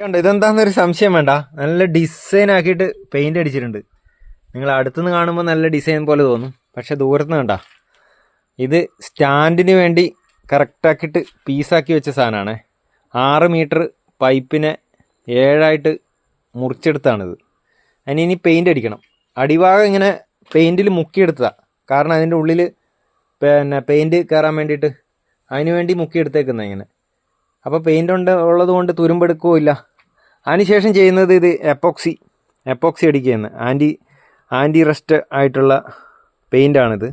കണ്ടോ, ഇതെന്താന്നൊരു സംശയം വേണ്ട. നല്ല ഡിസൈൻ ആക്കിയിട്ട് പെയിന്റ് അടിച്ചിട്ടുണ്ട്. നിങ്ങൾ അടുത്തുനിന്ന് കാണുമ്പോൾ നല്ല ഡിസൈൻ പോലെ തോന്നും, പക്ഷെ ദൂരത്തുനിന്ന് കണ്ട ഇത് സ്റ്റാൻഡിന് വേണ്ടി കറക്റ്റാക്കിയിട്ട് പീസാക്കി വെച്ച സാധനമാണ്. 6 മീറ്റർ പൈപ്പിനെ 7ആയിട്ട് മുറിച്ചെടുത്താണിത്. അതിനി പെയിന്റ് അടിക്കണം. അടിഭാഗം ഇങ്ങനെ പെയിന്റിൽ മുക്കിയെടുത്തതാണ്. കാരണം അതിൻ്റെ ഉള്ളിൽ പെയിന്റ് കയറാൻ വേണ്ടിയിട്ട് അതിന് വേണ്ടി മുക്കിയെടുത്തേക്കുന്നത് ഇങ്ങനെ. അപ്പോൾ പെയിൻ്റ് ഉള്ളത് കൊണ്ട് തുരുമ്പെടുക്കുകയില്ല. അതിനുശേഷം ചെയ്യുന്നത് ഇത് എപ്പോക്സി അടിക്കുകയെന്ന് ആൻറ്റി റസ്റ്റ് ആയിട്ടുള്ള പെയിൻ്റാണിത്.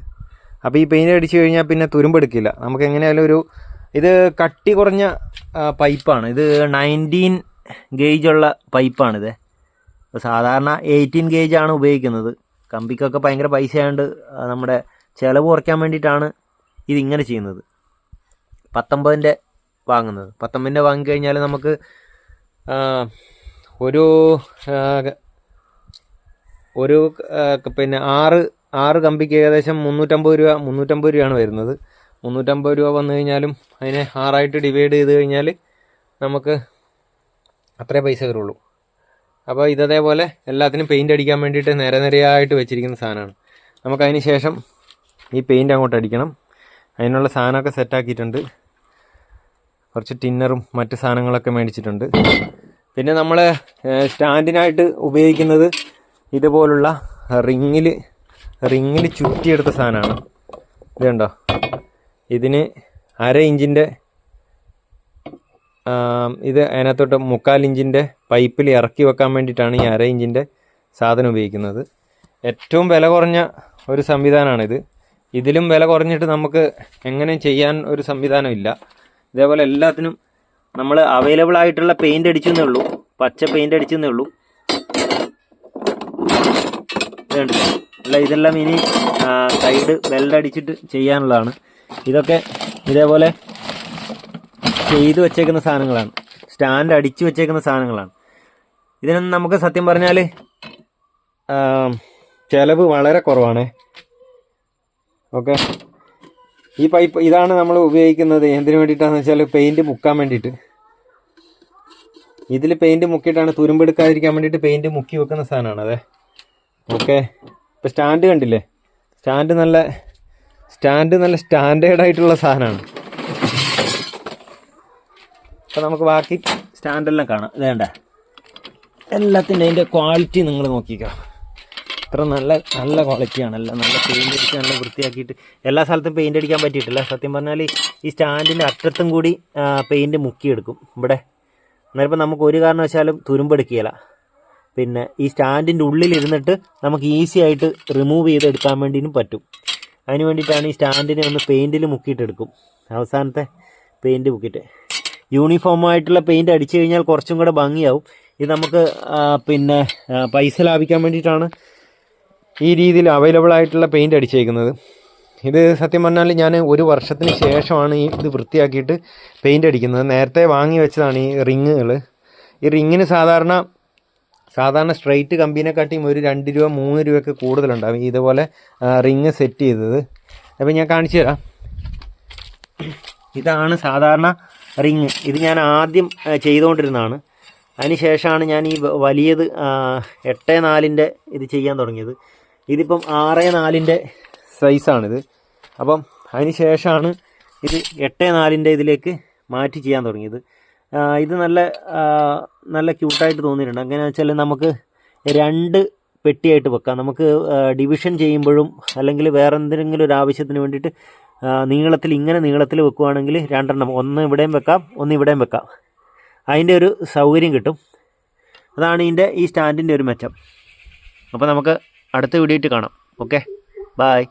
അപ്പോൾ ഈ പെയിൻ്റ് അടിച്ചു കഴിഞ്ഞാൽ പിന്നെ തുരുമ്പെടുക്കില്ല. നമുക്ക് എങ്ങനെയായാലും ഇത് കട്ടി കുറഞ്ഞ പൈപ്പാണ്. ഇത് 19 ഗേജുള്ള പൈപ്പാണിത്. ഇപ്പോൾ സാധാരണ 18 ഗേജാണ് ഉപയോഗിക്കുന്നത്. കമ്പിക്കൊക്കെ ഭയങ്കര പൈസ ആയതുകൊണ്ട് നമ്മുടെ ചിലവ് കുറയ്ക്കാൻ വേണ്ടിയിട്ടാണ് ഇതിങ്ങനെ ചെയ്യുന്നത്. 19ൻ്റെ വാങ്ങുന്നത്. 19ൻ്റെ വാങ്ങിക്കഴിഞ്ഞാൽ നമുക്ക് ഒരു പിന്നെ ആറ് കമ്പിക്ക് ഏകദേശം 350 രൂപയാണ് വരുന്നത്. 350 രൂപ വന്നു കഴിഞ്ഞാലും അതിനെ 6ആയിട്ട് ഡിവൈഡ് ചെയ്ത് കഴിഞ്ഞാൽ നമുക്ക് അത്രേ പൈസ വരുള്ളൂ. അപ്പോൾ ഇതേപോലെ എല്ലാത്തിനും പെയിൻ്റ് അടിക്കാൻ വേണ്ടിയിട്ട് നിരയായിട്ട് വെച്ചിരിക്കുന്ന സാധനമാണ്. നമുക്കതിന് ശേഷം ഈ പെയിൻ്റ് അങ്ങോട്ട് അടിക്കണം. അതിനുള്ള സാധനമൊക്കെ സെറ്റാക്കിയിട്ടുണ്ട്. കുറച്ച് ടിന്നറും മറ്റ് സാധനങ്ങളൊക്കെ മേടിച്ചിട്ടുണ്ട്. പിന്നെ നമ്മൾ സ്റ്റാൻഡിനായിട്ട് ഉപയോഗിക്കുന്നത് ഇതുപോലുള്ള റിങ്ങിൽ ചുറ്റിയെടുത്ത സാധനമാണ്. ഇത് കണ്ടോ, ഇതിന് 1/2 ഇഞ്ചിൻ്റെ ഇത് അതിനകത്തോട്ട് 3/4 ഇഞ്ചിൻ്റെ പൈപ്പിൽ ഇറക്കി വെക്കാൻ വേണ്ടിയിട്ടാണ് ഈ 1/2 ഇഞ്ചിൻ്റെ സാധനം ഉപയോഗിക്കുന്നത്. ഏറ്റവും വില കുറഞ്ഞ ഒരു സംവിധാനമാണിത്. ഇതിലും വില കുറഞ്ഞിട്ട് നമുക്ക് എങ്ങനെ ചെയ്യാൻ ഒരു സംവിധാനമില്ല. ഇതേപോലെ എല്ലാത്തിനും നമ്മൾ അവൈലബിൾ ആയിട്ടുള്ള പെയിൻ്റ് അടിച്ചെന്നേ ഉള്ളൂ. പച്ച പെയിൻ്റ് അടിച്ചെന്നേ ഉള്ളൂ. അല്ല, ഇതെല്ലാം ഇനി സൈഡ് വെൽഡ് അടിച്ചിട്ട് ചെയ്യാനുള്ളതാണ്. ഇതൊക്കെ ഇതേപോലെ ചെയ്ത് വെച്ചേക്കുന്ന സാധനങ്ങളാണ്. സ്റ്റാൻഡ് അടിച്ചു വെച്ചേക്കുന്ന സാധനങ്ങളാണ്. ഇതിനൊന്നും നമുക്ക് സത്യം പറഞ്ഞാൽ ചിലവ് വളരെ കുറവാണ്. ഓക്കെ, ഈ പൈപ്പ് ഇതാണ് നമ്മൾ ഉപയോഗിക്കുന്നത്. എന്തിനു വേണ്ടിയിട്ടാണെന്ന് വെച്ചാൽ പെയിൻറ്റ് മുക്കാൻ വേണ്ടിയിട്ട്. ഇതിൽ പെയിൻറ്റ് മുക്കിയിട്ടാണ് തുരുമ്പെടുക്കാതിരിക്കാൻ വേണ്ടിയിട്ട് പെയിൻറ്റ് മുക്കി വെക്കുന്ന സാധനമാണ്. അതെ, ഓക്കെ. ഇപ്പോൾ സ്റ്റാൻഡ് കണ്ടില്ലേ, സ്റ്റാൻഡ് നല്ല സ്റ്റാൻഡേർഡായിട്ടുള്ള സാധനമാണ്. അപ്പോൾ നമുക്ക് ബാക്കി സ്റ്റാൻഡെല്ലാം കാണാം. വേണ്ട, എല്ലാത്തിൻ്റെ അതിൻ്റെ ക്വാളിറ്റി നിങ്ങൾ നോക്കിക്കോ. അത്ര നല്ല ക്വാളിറ്റിയാണ്. എല്ലാം നല്ല പെയിൻ്റ് അടിച്ച് നല്ല വൃത്തിയാക്കിയിട്ട്. എല്ലാ സ്ഥലത്തും പെയിൻ്റ് അടിക്കാൻ പറ്റിയിട്ടില്ല. സത്യം പറഞ്ഞാൽ ഈ സ്റ്റാൻഡിൻ്റെ അറ്റത്തും കൂടി പെയിൻറ്റ് മുക്കിയെടുക്കും ഇവിടെ. അന്നേരം നമുക്ക് ഒരു കാരണവശാലും തുരുമ്പെടുക്കുകയില്ല. പിന്നെ ഈ സ്റ്റാൻഡിൻ്റെ ഉള്ളിലിരുന്നിട്ട് നമുക്ക് ഈസി ആയിട്ട് റിമൂവ് ചെയ്തെടുക്കാൻ വേണ്ടിയും പറ്റും. അതിന് വേണ്ടിയിട്ടാണ് ഈ സ്റ്റാൻഡിനെ ഒന്ന് പെയിൻറ്റിൽ മുക്കിയിട്ടെടുക്കും. അവസാനത്തെ പെയിൻറ്റ് മുക്കിയിട്ട് യൂണിഫോമായിട്ടുള്ള പെയിൻറ്റ് അടിച്ചു കഴിഞ്ഞാൽ കുറച്ചും കൂടെ ഭംഗിയാവും. ഇത് നമുക്ക് പിന്നെ പൈസ ലാഭിക്കാൻ വേണ്ടിയിട്ടാണ് ഈ രീതിയിൽ അവൈലബിൾ ആയിട്ടുള്ള പെയിൻറ്റ് അടിച്ചേക്കുന്നത്. ഇത് സത്യം പറഞ്ഞാൽ ഞാൻ 1 വർഷത്തിന് ശേഷമാണ് ഇത് വൃത്തിയാക്കിയിട്ട് പെയിൻറ്റ് അടിക്കുന്നത്. നേരത്തെ വാങ്ങി വെച്ചതാണ് ഈ റിങ്ങുകൾ. ഈ റിങ്ങിന് സാധാരണ സ്ട്രെയിറ്റ് കമ്പീനെക്കാട്ടിയും ഒരു 2 രൂപ 3 രൂപയൊക്കെ കൂടുതലുണ്ടാവും ഇതുപോലെ റിങ് സെറ്റ് ചെയ്തത്. അപ്പോൾ ഞാൻ കാണിച്ചു തരാം. ഇതാണ് സാധാരണ റിങ്. ഇത് ഞാൻ ആദ്യം ചെയ്തുകൊണ്ടിരുന്നതാണ്. അതിന് ശേഷമാണ് ഞാൻ ഈ വലിയത് 8/4 ഇത് ചെയ്യാൻ തുടങ്ങിയത്. ഇതിപ്പം 6/4 സൈസാണിത്. അപ്പം അതിന് ശേഷമാണ് ഇത് 8/4 ഇതിലേക്ക് മാറ്റി ചെയ്യാൻ തുടങ്ങിയത്. ഇത് നല്ല ക്യൂട്ടായിട്ട് തോന്നിയിട്ടുണ്ട്. എങ്ങനെയാണെന്ന് വെച്ചാൽ നമുക്ക് 2 പെട്ടിയായിട്ട് വെക്കാം. നമുക്ക് ഡിവിഷൻ ചെയ്യുമ്പോഴും അല്ലെങ്കിൽ വേറെ എന്തെങ്കിലും ഒരു ആവശ്യത്തിന് വേണ്ടിയിട്ട് നീളത്തിൽ വെക്കുകയാണെങ്കിൽ 2 എണ്ണം, ഒന്ന് ഇവിടെയും വെക്കാം, ഒന്ന് ഇവിടെയും വെക്കാം. അതിൻ്റെ ഒരു സൗകര്യം കിട്ടും. അതാണ് ഈ സ്റ്റാൻഡിൻ്റെ ഒരു മെച്ചം. അപ്പോൾ നമുക്ക് അടുത്ത വീഡിയോയിട്ട് കാണാം. Okay, bye.